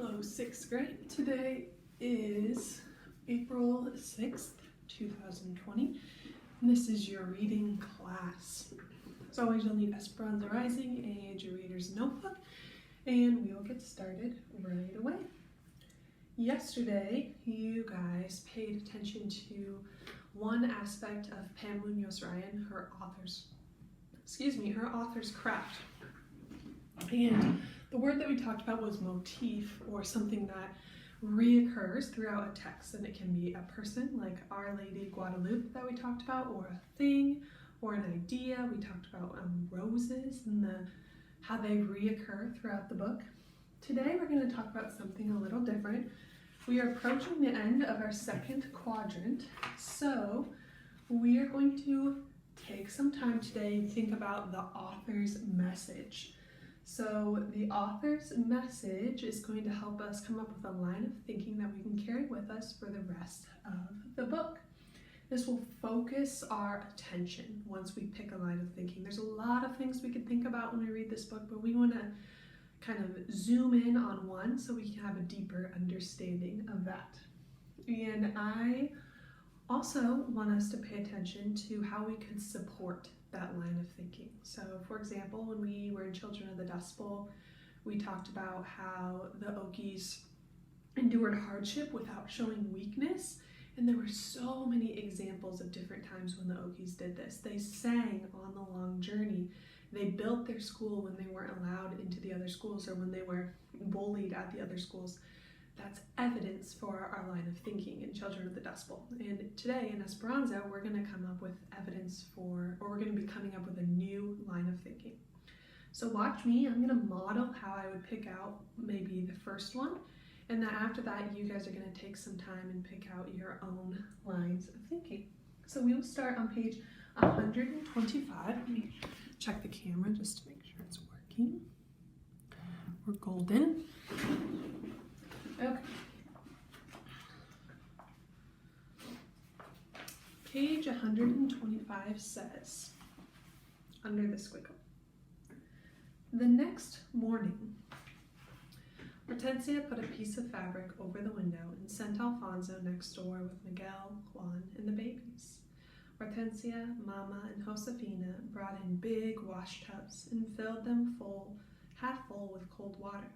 Hello, 6th grade. Today is April 6th, 2020, and this is your reading class. As always, you'll need Esperanza Rising and your reader's notebook, and we will get started right away. Yesterday, you guys paid attention to one aspect of Pam Munoz-Ryan, her author's craft. And the word that we talked about was motif, or something that reoccurs throughout a text, and it can be a person like Our Lady Guadalupe that we talked about, or a thing, or an idea. We talked about roses and how they reoccur throughout the book. Today we're going to talk about something a little different. We are approaching the end of our second quadrant, so we are going to take some time today and think about the author's message. So the author's message is going to help us come up with a line of thinking that we can carry with us for the rest of the book. This will focus our attention once we pick a line of thinking. There's a lot of things we could think about when we read this book, but we want to kind of zoom in on one so we can have a deeper understanding of that. And I also want us to pay attention to how we could support that line of thinking. So, for example, when we were in Children of the Dust Bowl, we talked about how the Okies endured hardship without showing weakness, and there were so many examples of different times when the Okies did this. They sang on the long journey. They built their school when they weren't allowed into the other schools, or when they were bullied at the other schools. That's evidence for our line of thinking in Children of the Dust Bowl. And today in Esperanza, we're going to come up with evidence for, or we're going to be coming up with a new line of thinking. So watch me. I'm going to model how I would pick out maybe the first one. And then after that, you guys are going to take some time and pick out your own lines of thinking. So we will start on page 125. Let me check the camera just to make sure it's working. We're golden. Okay. Page 125 says, under the squiggle, the next morning, Hortensia put a piece of fabric over the window and sent Alfonso next door with Miguel, Juan, and the babies. Hortensia, Mama, and Josefina brought in big wash tubs and filled them half full with cold water.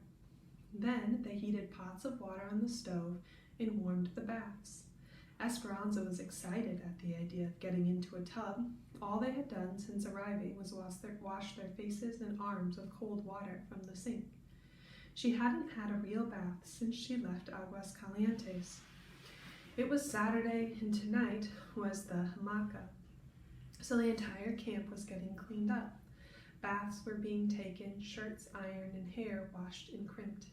Then they heated pots of water on the stove and warmed the baths. Esperanza was excited at the idea of getting into a tub. All they had done since arriving was wash their faces and arms with cold water from the sink. She hadn't had a real bath since she left Aguas Calientes. It was Saturday, and tonight was the hamaca, so the entire camp was getting cleaned up. Baths were being taken, shirts ironed, and hair washed and crimped.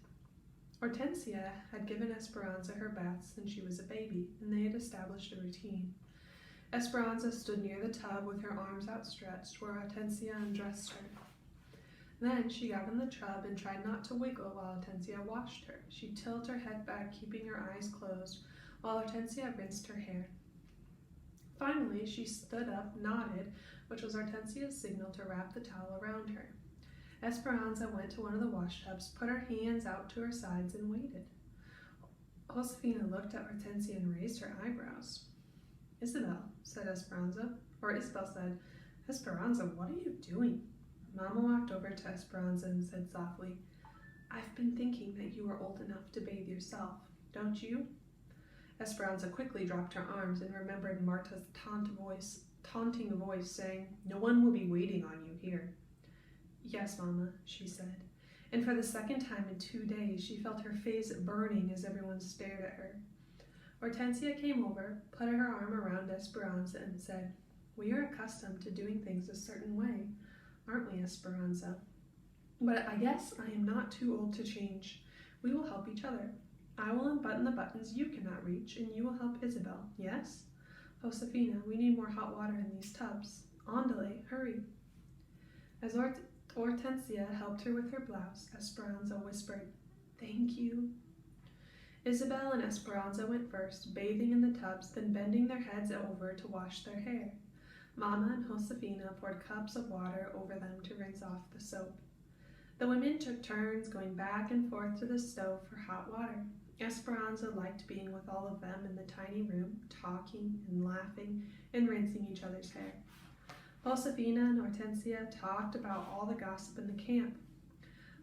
Hortensia had given Esperanza her baths since she was a baby, and they had established a routine. Esperanza stood near the tub with her arms outstretched where Hortensia undressed her. Then she got in the tub and tried not to wiggle while Hortensia washed her. She tilted her head back, keeping her eyes closed, while Hortensia rinsed her hair. Finally, she stood up, nodded, which was Hortensia's signal to wrap the towel around her. Esperanza went to one of the wash tubs, put her hands out to her sides, and waited. Josefina looked at Hortensia and raised her eyebrows. Isabel, said Esperanza, or Isabel said, Esperanza, what are you doing? Mama walked over to Esperanza and said softly, I've been thinking that you are old enough to bathe yourself, don't you? Esperanza quickly dropped her arms and remembered Marta's taunting voice saying, No one will be waiting on you here. Yes, Mama, she said, and for the second time in 2 days she felt her face burning as everyone stared at her. Hortensia came over, put her arm around Esperanza and said, We are accustomed to doing things a certain way, aren't we, Esperanza? But I guess I am not too old to change. We will help each other. I will unbutton the buttons you cannot reach, and you will help Isabel, yes? Josefina, we need more hot water in these tubs. Andale, hurry. As Hortensia helped her with her blouse, Esperanza whispered, Thank you. Isabel and Esperanza went first, bathing in the tubs, then bending their heads over to wash their hair. Mama and Josefina poured cups of water over them to rinse off the soap. The women took turns going back and forth to the stove for hot water. Esperanza liked being with all of them in the tiny room, talking and laughing and rinsing each other's hair. Josefina and Hortensia talked about all the gossip in the camp.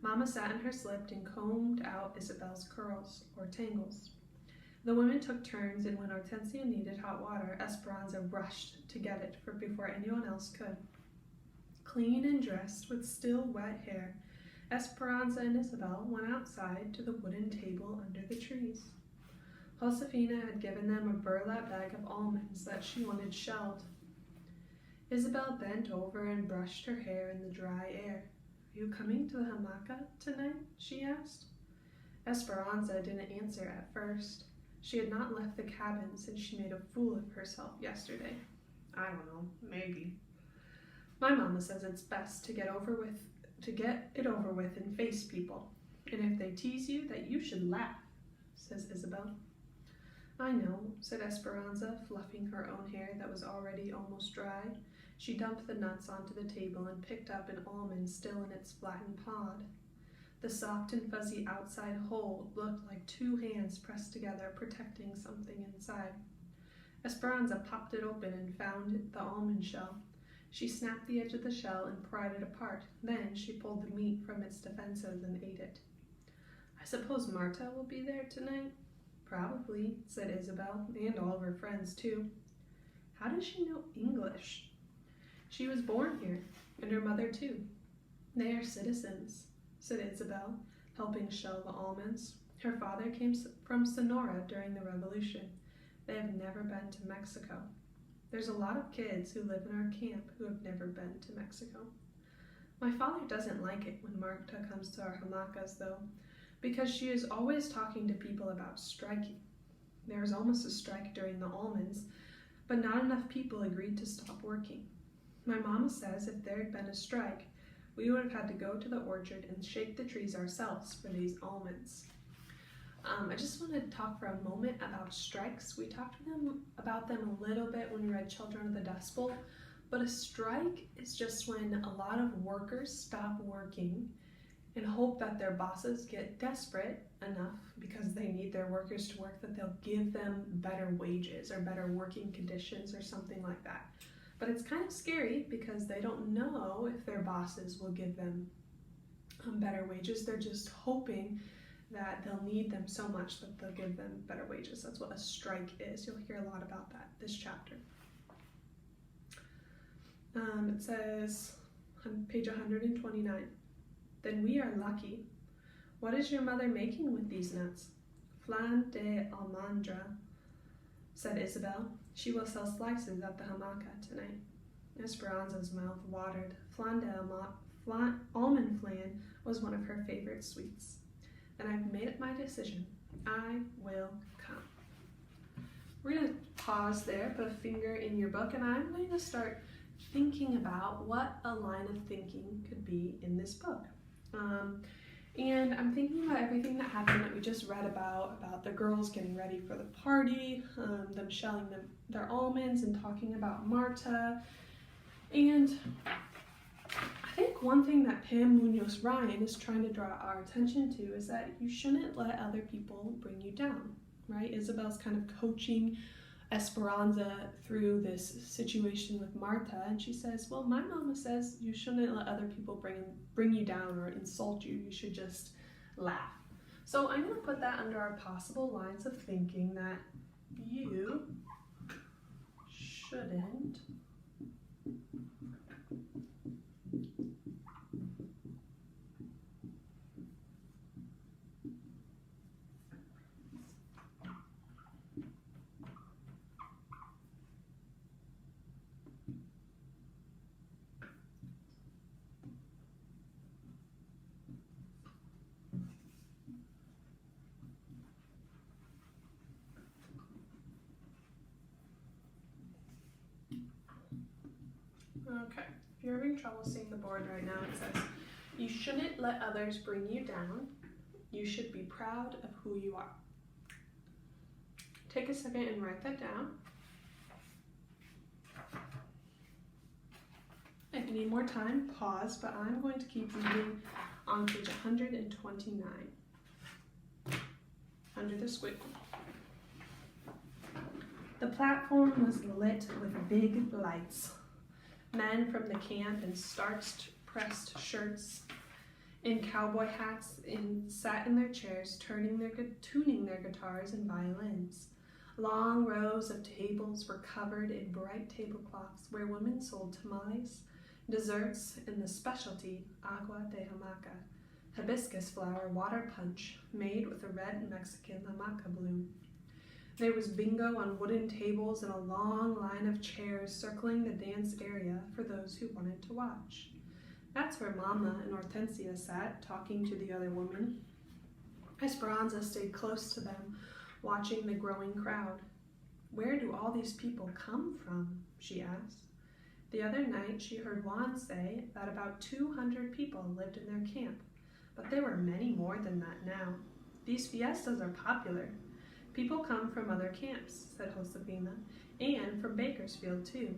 Mama sat in her slip and combed out Isabel's curls, or tangles. The women took turns, and when Hortensia needed hot water, Esperanza rushed to get it before anyone else could. Clean and dressed with still wet hair, Esperanza and Isabel went outside to the wooden table under the trees. Josefina had given them a burlap bag of almonds that she wanted shelled. Isabel bent over and brushed her hair in the dry air. "Are you coming to the hamaca tonight?" she asked. Esperanza didn't answer at first. She had not left the cabin since she made a fool of herself yesterday. "I don't know, maybe. My mama says it's best to get it over with and face people. And if they tease you, that you should laugh," says Isabel. "I know," said Esperanza, fluffing her own hair that was already almost dry. She dumped the nuts onto the table and picked up an almond still in its flattened pod. The soft and fuzzy outside hole looked like two hands pressed together, protecting something inside. Esperanza popped it open and found the almond shell. She snapped the edge of the shell and pried it apart. Then she pulled the meat from its defenses and ate it. "I suppose Marta will be there tonight?" "Probably," said Isabel, "and all of her friends, too." "How does she know English?" "She was born here, and her mother, too." "They are citizens," said Isabel, helping shell the almonds. "Her father came from Sonora during the Revolution. They have never been to Mexico. There's a lot of kids who live in our camp who have never been to Mexico. My father doesn't like it when Marta comes to our hamacas, though, because she is always talking to people about striking. There was almost a strike during the almonds, but not enough people agreed to stop working. My mama says if there had been a strike, we would have had to go to the orchard and shake the trees ourselves for these almonds." I just want to talk for a moment about strikes. We talked about them a little bit when we read Children of the Dust Bowl, but a strike is just when a lot of workers stop working and hope that their bosses get desperate enough because they need their workers to work that they'll give them better wages or better working conditions or something like that. But it's kind of scary because they don't know if their bosses will give them better wages. They're just hoping that they'll need them so much that they'll give them better wages. That's what a strike is. You'll hear a lot about that this chapter. It says on page 129, "Then we are lucky. What is your mother making with these nuts?" "Flan de almendra," said Isabel. "She will sell slices at the hamaca tonight." Esperanza's mouth watered. Almond flan was one of her favorite sweets. "Then I've made up my decision. I will come." We're going to pause there, put a finger in your book, and I'm going to start thinking about what a line of thinking could be in this book. And I'm thinking about everything that happened that we just read about the girls getting ready for the party, them shelling their almonds and talking about Marta. And I think one thing that Pam Munoz Ryan is trying to draw our attention to is that you shouldn't let other people bring you down, right? Isabel's kind of coaching Esperanza through this situation with Marta, and she says, well, my mama says you shouldn't let other people bring you down or insult you. You should just laugh. So I'm going to put that under our possible lines of thinking, that you shouldn't Okay, if you're having trouble seeing the board right now, it says, you shouldn't let others bring you down. You should be proud of who you are. Take a second and write that down. If you need more time, pause, but I'm going to keep reading on page 129, under the squiggle. The platform was lit with big lights. Men from the camp in starched, pressed shirts, in cowboy hats, sat in their chairs, tuning their guitars and violins. Long rows of tables were covered in bright tablecloths where women sold tamales, desserts, and the specialty agua de hamaca, hibiscus flower water punch made with a red Mexican hamaca bloom. There was bingo on wooden tables and a long line of chairs circling the dance area for those who wanted to watch. That's where Mama and Hortensia sat, talking to the other women. Esperanza stayed close to them, watching the growing crowd. "Where do all these people come from?" she asked. The other night she heard Juan say that about 200 people lived in their camp, but there were many more than that now. These fiestas are popular. People come from other camps, said Josefina, and from Bakersfield too.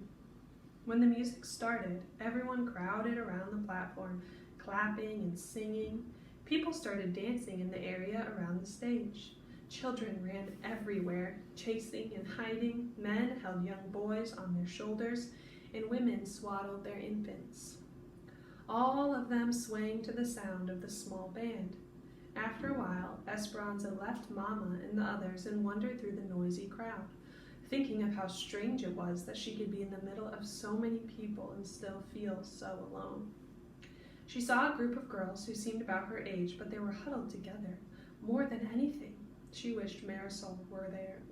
When the music started, everyone crowded around the platform, clapping and singing. People started dancing in the area around the stage. Children ran everywhere, chasing and hiding. Men held young boys on their shoulders, and women swaddled their infants. All of them swaying to the sound of the small band. After a while, Esperanza left Mama and the others and wandered through the noisy crowd, thinking of how strange it was that she could be in the middle of so many people and still feel so alone. She saw a group of girls who seemed about her age, but they were huddled together. More than anything, she wished Marisol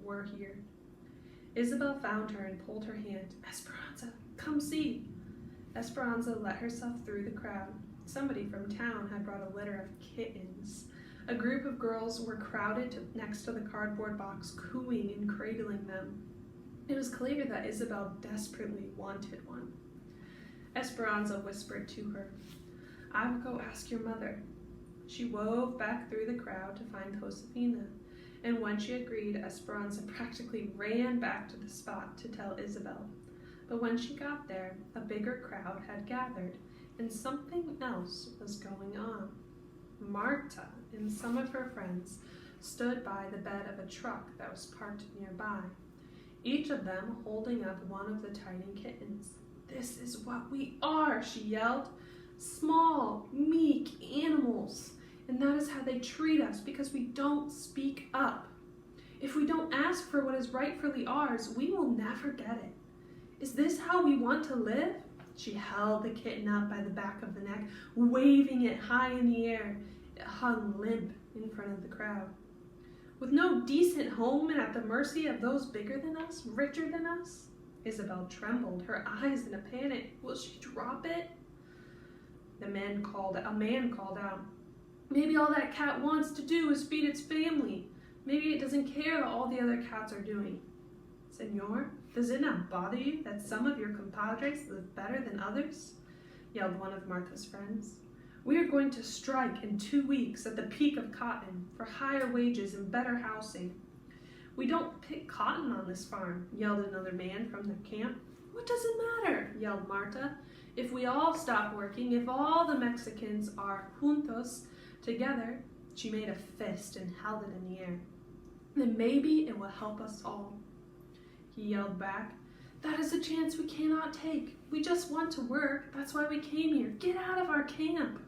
were here. Isabel found her and pulled her hand. "Esperanza, come see." Esperanza let herself through the crowd. Somebody from town had brought a litter of kittens. A group of girls were crowded next to the cardboard box, cooing and cradling them. It was clear that Isabel desperately wanted one. Esperanza whispered to her, "I will go ask your mother." She wove back through the crowd to find Josefina, and when she agreed, Esperanza practically ran back to the spot to tell Isabel. But when she got there, a bigger crowd had gathered, and something else was going on. Marta and some of her friends stood by the bed of a truck that was parked nearby, each of them holding up one of the tiny kittens. "This is what we are," she yelled. "Small, meek animals. And that is how they treat us because we don't speak up. If we don't ask for what is rightfully ours, we will never get it. Is this how we want to live?" She held the kitten up by the back of the neck, waving it high in the air. It hung limp in front of the crowd. "With no decent home and at the mercy of those bigger than us, richer than us?" Isabel trembled, her eyes in a panic. Will she drop it? A man called out, "Maybe all that cat wants to do is feed its family. Maybe it doesn't care what all the other cats are doing." "Senor, does it not bother you that some of your compadres live better than others?" yelled one of Martha's friends. "We are going to strike in 2 weeks at the peak of cotton for higher wages and better housing." "We don't pick cotton on this farm," yelled another man from the camp. "What does it matter?" yelled Marta. "If we all stop working, if all the Mexicans are juntos together," she made a fist and held it in the air, "then maybe it will help us all." He yelled back, "That is a chance we cannot take. We just want to work. That's why we came here. Get out of our camp."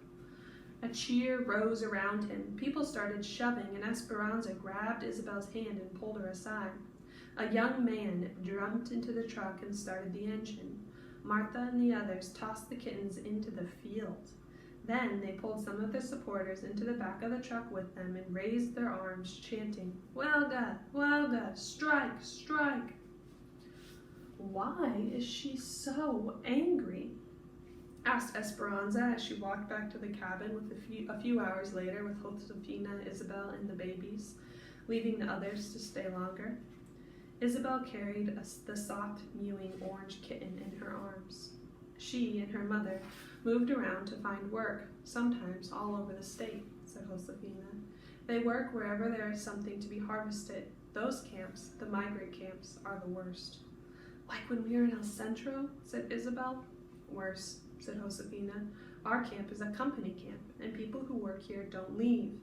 A cheer rose around him. People started shoving, and Esperanza grabbed Isabel's hand and pulled her aside. A young man jumped into the truck and started the engine. Martha and the others tossed the kittens into the field. Then they pulled some of the supporters into the back of the truck with them and raised their arms, chanting, Huelga, strike, strike." "Why is she so angry?" asked Esperanza as she walked back to the cabin with a few hours later with Josefina, Isabel, and the babies, leaving the others to stay longer. Isabel carried the soft, mewing orange kitten in her arms. She and her mother moved around to find work, sometimes all over the state, said Josefina. They work wherever there is something to be harvested. Those camps, the migrant camps, are the worst. "Like when we were in El Centro," said Isabel. "Worse," said Josefina. Our camp is a company camp, and people who work here don't leave.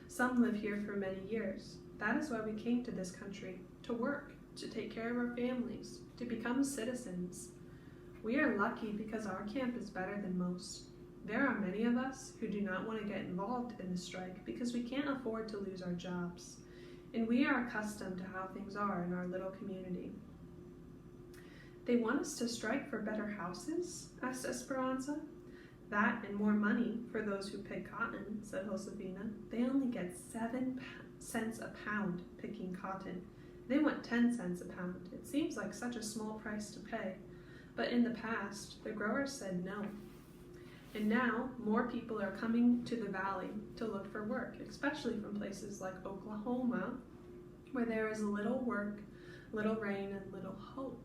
Some live here for many years. That is why we came to this country, to work, to take care of our families, to become citizens. We are lucky because our camp is better than most. There are many of us who do not want to get involved in the strike because we can't afford to lose our jobs. And we are accustomed to how things are in our little community. They want us to strike for better houses? Asked Esperanza. That and more money for those who pick cotton, said Josefina. They only get 7 cents a pound picking cotton. They want 10 cents a pound. It seems like such a small price to pay. But in the past, the growers said no. And now, more people are coming to the valley to look for work, especially from places like Oklahoma, where there is little work, little rain, and little hope.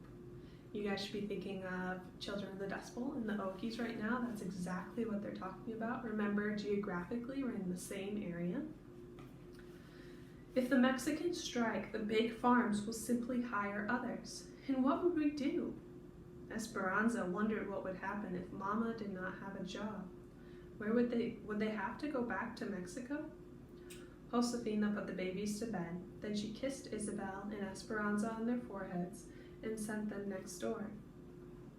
You guys should be thinking of Children of the Dust Bowl and the Okies right now. That's exactly what they're talking about. Remember, geographically, we're in the same area. If the Mexicans strike, the big farms will simply hire others. And what would we do? Esperanza wondered what would happen if Mama did not have a job. Where would they have to go back to Mexico? Josefina put the babies to bed. Then she kissed Isabel and Esperanza on their foreheads and sent them next door.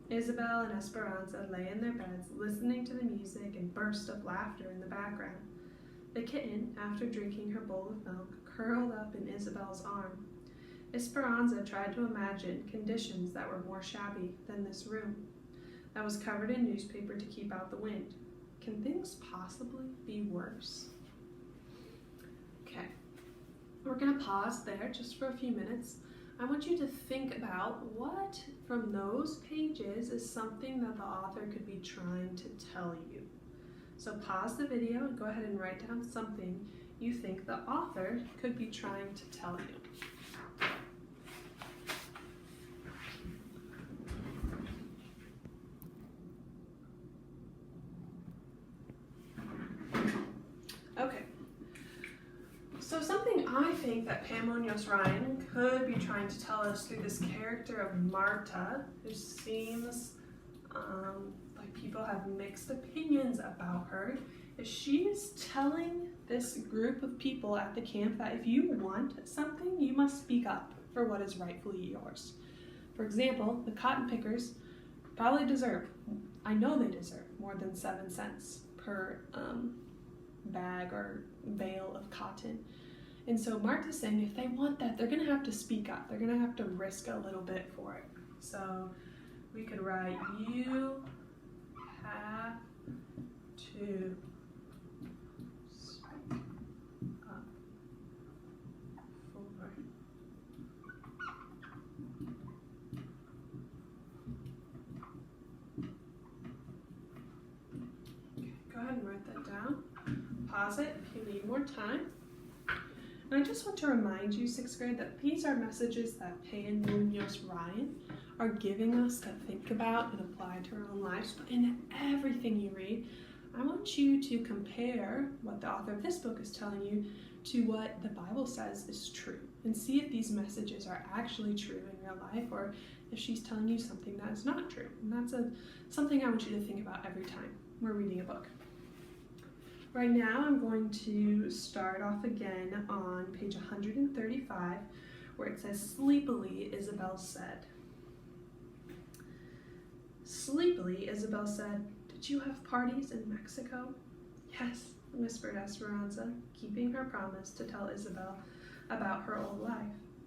Isabel and Esperanza lay in their beds, listening to the music and bursts of laughter in the background. The kitten, after drinking her bowl of milk, curled up in Isabel's arm. Esperanza tried to imagine conditions that were more shabby than this room, that was covered in newspaper to keep out the wind. Can things possibly be worse? Okay, we're going to pause there just for a few minutes. I want you to think about what from those pages is something that the author could be trying to tell you. So pause the video and go ahead and write down something you think the author could be trying to tell you. Okay, so something I think that Pam Munoz Ryan could be trying to tell us through this character of Marta, who seems like people have mixed opinions about her, is she is telling this group of people at the camp that if you want something, you must speak up for what is rightfully yours. For example, the cotton pickers probably deserve, I know they deserve, more than 7 cents per bag or bale of cotton. And so Marta's saying if they want that, they're going to have to speak up. They're going to have to risk a little bit for it. So we could write, you have to speak up for. Okay, go ahead and write that down. Pause it if you need more time. And I just want to remind you, 6th grade, that these are messages that Pam Munoz Ryan are giving us to think about and apply to our own lives. But in everything you read, I want you to compare what the author of this book is telling you to what the Bible says is true, and see if these messages are actually true in real life, or if she's telling you something that is not true. And that's something I want you to think about every time we're reading a book. Right now, I'm going to start off again on page 135, where it says, sleepily, Isabel said. Sleepily, Isabel said, did you have parties in Mexico? Yes, whispered Esperanza, keeping her promise to tell Isabel about her old life.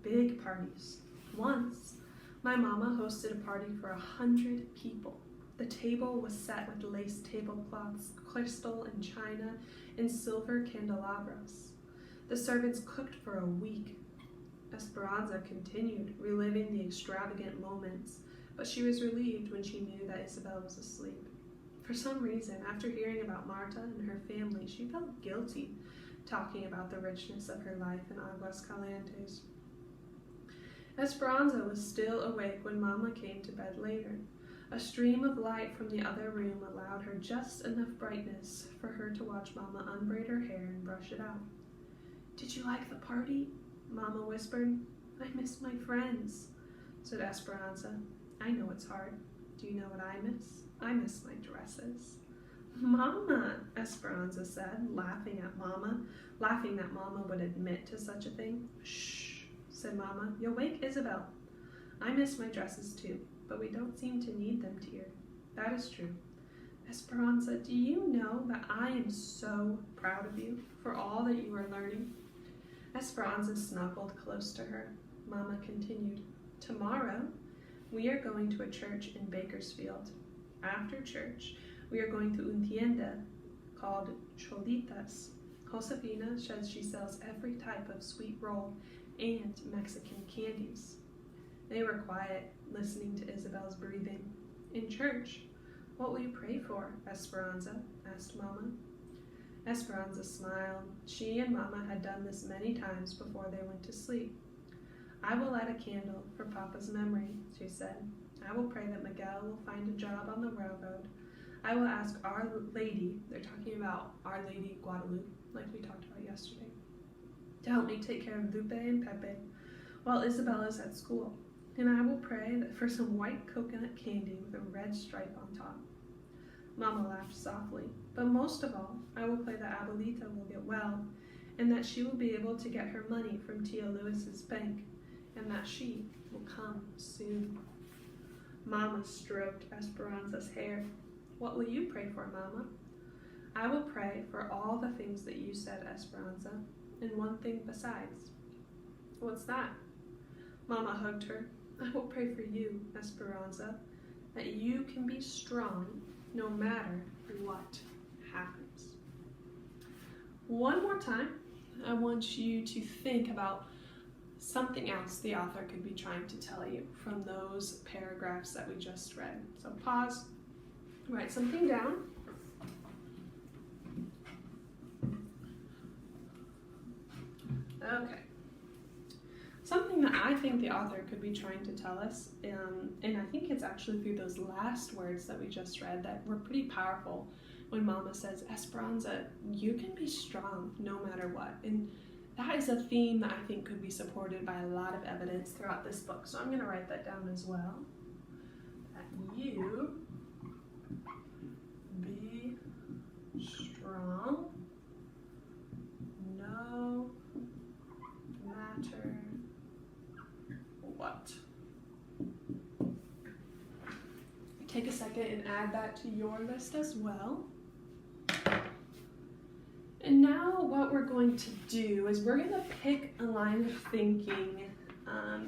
Big parties. Once, my mama hosted a party for 100 people. The table was set with lace tablecloths, crystal and china, and silver candelabras. The servants cooked for a week. Esperanza continued, reliving the extravagant moments, but she was relieved when she knew that Isabel was asleep. For some reason, after hearing about Marta and her family, she felt guilty talking about the richness of her life in Aguas Calientes. Esperanza was still awake when Mama came to bed later. A stream of light from the other room allowed her just enough brightness for her to watch Mama unbraid her hair and brush it out. Did you like the party? Mama whispered. I miss my friends, said Esperanza. I know it's hard. Do you know what I miss? I miss my dresses. Mama, Esperanza said, laughing that Mama would admit to such a thing. Shh, said Mama. You'll wake Isabel. I miss my dresses too, but we don't seem to need them, dear. That is true. Esperanza, do you know that I am so proud of you for all that you are learning? Esperanza snuggled close to her. Mama continued, tomorrow we are going to a church in Bakersfield. After church, we are going to una tienda called Cholitas. Josefina says she sells every type of sweet roll and Mexican candies. They were quiet, listening to Isabel's breathing. In church, what will you pray for, Esperanza? Asked Mama. Esperanza smiled. She and Mama had done this many times before they went to sleep. I will light a candle for Papa's memory, she said. I will pray that Miguel will find a job on the railroad. I will ask Our Lady, they're talking about Our Lady Guadalupe, like we talked about yesterday, to help me take care of Lupe and Pepe while Isabella's at school. And I will pray for some white coconut candy with a red stripe on top. Mama laughed softly. But most of all, I will pray that Abuelita will get well, and that she will be able to get her money from Tio Luis's bank, and that she will come soon. Mama stroked Esperanza's hair. What will you pray for, Mama? I will pray for all the things that you said, Esperanza, and one thing besides. What's that? Mama hugged her. I will pray for you, Esperanza, that you can be strong no matter what happens. One more time, I want you to think about something else the author could be trying to tell you from those paragraphs that we just read. So pause, write something down. Okay. Something that I think the author could be trying to tell us, and I think it's actually through those last words that we just read that were pretty powerful when Mama says, Esperanza, you can be strong no matter what. And that is a theme that I think could be supported by a lot of evidence throughout this book. So I'm going to write that down as well. That you be strong no matter what. Take a second and add that to your list as well. And now what we're going to do is we're going to pick a line of thinking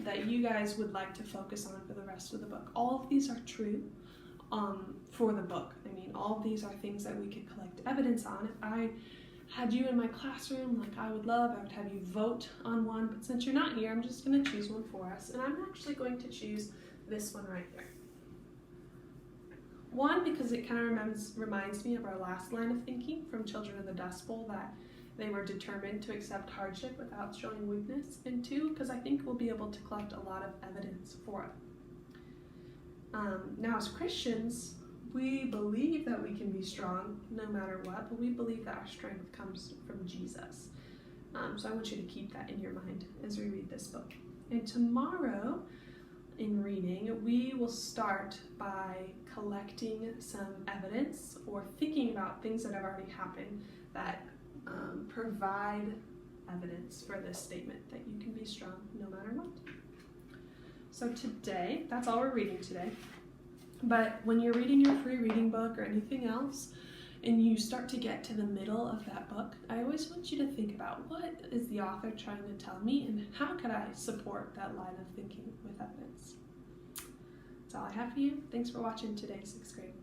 that you guys would like to focus on for the rest of the book. All of these are true for the book. I mean, all of these are things that we could collect evidence on. If I had you in my classroom, like I would have you vote on one, but since you're not here, I'm just going to choose one for us, and I'm actually going to choose this one right here. One, because it kind of reminds me of our last line of thinking from Children of the Dust Bowl, that they were determined to accept hardship without showing weakness, and two, because I think we'll be able to collect a lot of evidence for it. Now, as Christians, we believe that we can be strong no matter what, but we believe that our strength comes from Jesus. So I want you to keep that in your mind as we read this book. And tomorrow, in reading, we will start by collecting some evidence or thinking about things that have already happened that provide evidence for this statement that you can be strong no matter what. So today, that's all we're reading today. But when you're reading your free reading book or anything else, and you start to get to the middle of that book, I always want you to think about, what is the author trying to tell me, and how could I support that line of thinking with evidence? That's all I have for you. Thanks for watching today's 6th grade.